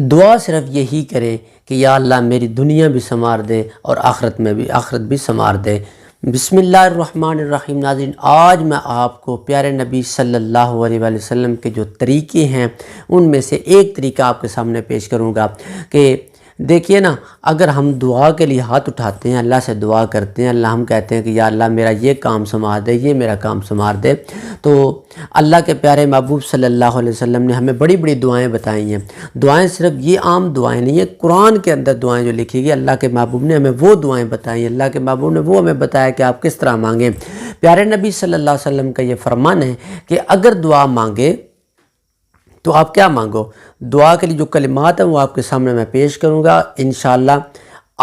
دعا صرف یہی کریں کہ یا اللہ میری دنیا بھی سنوار دے اور آخرت بھی سنوار دے۔ بسم اللہ الرحمن الرحیم۔ ناظرین، آج میں آپ کو پیارے نبی صلی اللہ علیہ وآلہ وسلم کے جو طریقے ہیں ان میں سے ایک طریقہ آپ کے سامنے پیش کروں گا کہ دیکھیے نا، اگر ہم دعا کے لیے ہاتھ اٹھاتے ہیں، اللہ سے دعا کرتے ہیں، ہم کہتے ہیں کہ یا اللہ میرا یہ کام سنوار دے، یہ میرا کام سنوار دے، تو اللہ کے پیارے محبوب صلی اللہ علیہ وسلم نے ہمیں بڑی بڑی دعائیں بتائی ہیں۔ دعائیں صرف یہ عام دعائیں نہیں ہیں، قرآن کے اندر دعائیں جو لکھی گئی، اللہ کے محبوب نے ہمیں وہ دعائیں بتائی ہیں، اللہ کے محبوب نے وہ ہمیں بتایا کہ آپ کس طرح مانگیں۔ پیارے نبی صلی اللہ علیہ وسلم کا یہ فرمان ہے کہ اگر دعا مانگے تو آپ کیا مانگو۔ دعا کے لیے جو کلمات ہیں وہ آپ کے سامنے میں پیش کروں گا، انشاءاللہ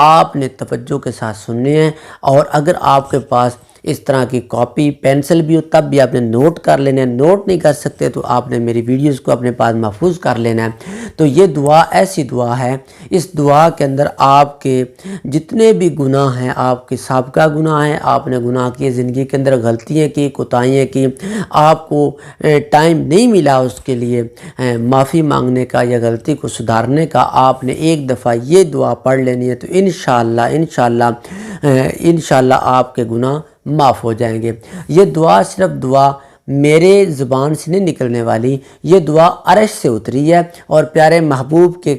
آپ نے توجہ کے ساتھ سننے ہیں، اور اگر آپ کے پاس اس طرح کی کاپی پینسل بھی ہو تب بھی آپ نے نوٹ کر لینا ہے، نوٹ نہیں کر سکتے تو آپ نے میری ویڈیوز کو اپنے پاس محفوظ کر لینا ہے۔ تو یہ دعا ایسی دعا ہے، اس دعا کے اندر آپ کے جتنے بھی گناہ ہیں، آپ کے سابقہ گناہ ہیں، آپ نے گناہ کیے، زندگی کے اندر غلطیاں کی، کوتاہیاں کی، آپ کو ٹائم نہیں ملا اس کے لیے معافی مانگنے کا یا غلطی کو سدھارنے کا، آپ نے ایک دفعہ یہ دعا پڑھ لینی ہے تو انشاءاللہ آپ کے گناہ معاف ہو جائیں گے۔ یہ دعا صرف دعا میرے زبان سے نہیں نکلنے والی، یہ دعا عرش سے اتری ہے، اور پیارے محبوب کے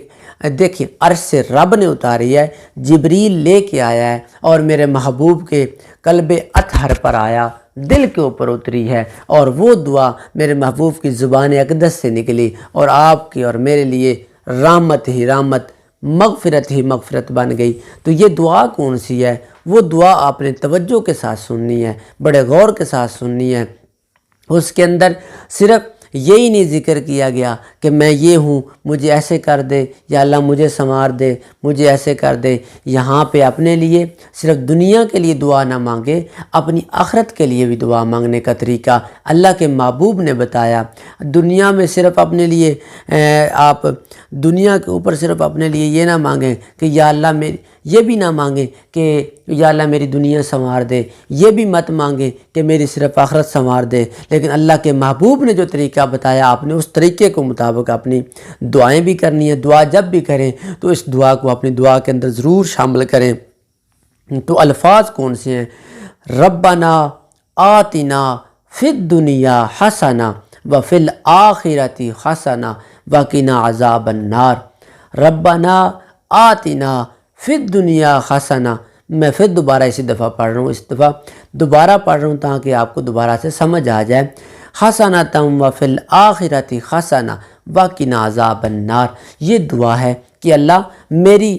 دیکھیں عرش سے رب نے اتاری ہے، جبریل لے کے آیا ہے، اور میرے محبوب کے قلب اطہر پر آیا، دل کے اوپر اتری ہے، اور وہ دعا میرے محبوب کی زبان اقدس سے نکلی اور آپ کی اور میرے لیے رحمت ہی رحمت، مغفرت ہی مغفرت بن گئی۔ تو یہ دعا کون سی ہے؟ وہ دعا آپ نے توجہ کے ساتھ سننی ہے، بڑے غور کے ساتھ سننی ہے۔ اس کے اندر صرف یہی نہیں ذکر کیا گیا کہ میں یہ ہوں، مجھے ایسے کر دے، یا اللہ مجھے سنوار دے، مجھے ایسے کر دے۔ یہاں پہ اپنے لیے صرف دنیا کے لیے دعا نہ مانگے، اپنی آخرت کے لیے بھی دعا مانگنے کا طریقہ اللہ کے محبوب نے بتایا۔ دنیا میں صرف اپنے لیے آپ دنیا کے اوپر صرف اپنے لیے یہ نہ مانگیں کہ یا اللہ میری، یہ بھی نہ مانگیں کہ یا اللہ میری دنیا سنوار دے، یہ بھی مت مانگیں کہ میری صرف آخرت سنوار دے، لیکن اللہ کے محبوب نے جو طریقہ بتایا آپ نے اس طریقے کو مطابق اپنی دعائیں بھی کرنی ہے۔ دعا جب بھی کریں تو اس دعا کو اپنی دعا کے اندر ضرور شامل کریں۔ تو الفاظ کون سے ہیں؟ ربنا آتنا فی الدنیا حسنہ وفی الآخرۃ حسنہ وقنا عذاب النار۔ ربنا آتنا فی الدنیا حسنہ۔ میں پھر دوبارہ اسی دفعہ پڑھ رہا ہوں، اس دفعہ دوبارہ پڑھ رہا ہوں تاکہ آپ کو دوبارہ سے سمجھ آ جائے۔ حسنۃ وفی الآخرۃ حسنہ وقنا عذاب النار۔ یہ دعا ہے کہ اللہ میری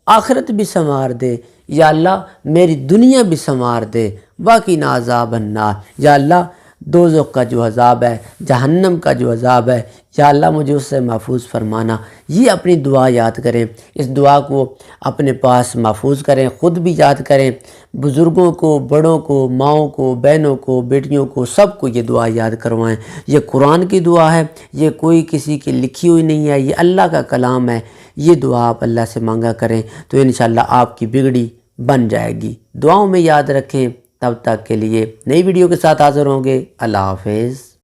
آخرت بھی سنوار دے، یا اللہ میری دنیا بھی سنوار دے، وقنا عذاب النار۔ یا اللہ دوزخ کا جو عذاب ہے، جہنم کا جو عذاب ہے، یا اللہ مجھے اس سے محفوظ فرمانا۔ یہ اپنی دعا یاد کریں، اس دعا کو اپنے پاس محفوظ کریں، خود بھی یاد کریں، بزرگوں کو، بڑوں کو، ماؤں کو، بہنوں کو، بیٹیوں کو، سب کو یہ دعا یاد کروائیں۔ یہ قرآن کی دعا ہے، یہ کوئی کسی کی لکھی ہوئی نہیں ہے، یہ اللہ کا کلام ہے۔ یہ دعا آپ اللہ سے مانگا کریں تو انشاءاللہ آپ کی بگڑی بن جائے گی۔ دعاؤں میں یاد رکھیں۔ تب تک کے لیے نئی ویڈیو کے ساتھ حاضر ہوں گے۔ اللہ حافظ۔